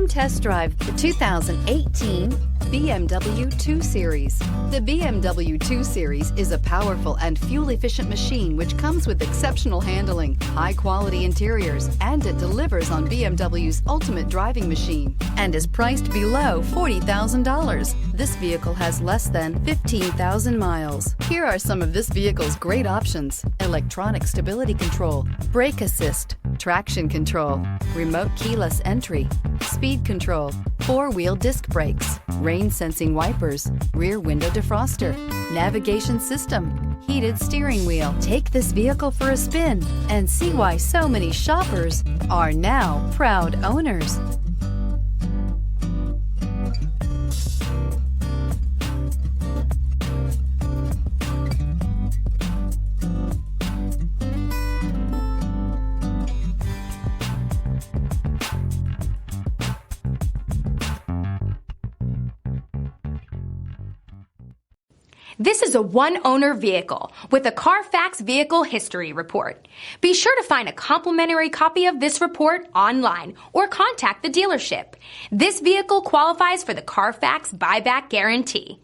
Come test drive the 2018 BMW 2 Series. The BMW 2 Series is a powerful and fuel-efficient machine which comes with exceptional handling, high-quality interiors, and it delivers on BMW's ultimate driving machine and is priced below $40,000. This vehicle has less than 15,000 miles. Here are some of this vehicle's great options: electronic stability control, brake assist, traction control, remote keyless entry, speed control, four-wheel disc brakes, rain-sensing wipers, rear window defroster, navigation system, heated steering wheel. Take this vehicle for a spin and see why so many shoppers are now proud owners. This is a one-owner vehicle with a Carfax Vehicle History Report. Be sure to find a complimentary copy of this report online or contact the dealership. This vehicle qualifies for the Carfax Buyback Guarantee.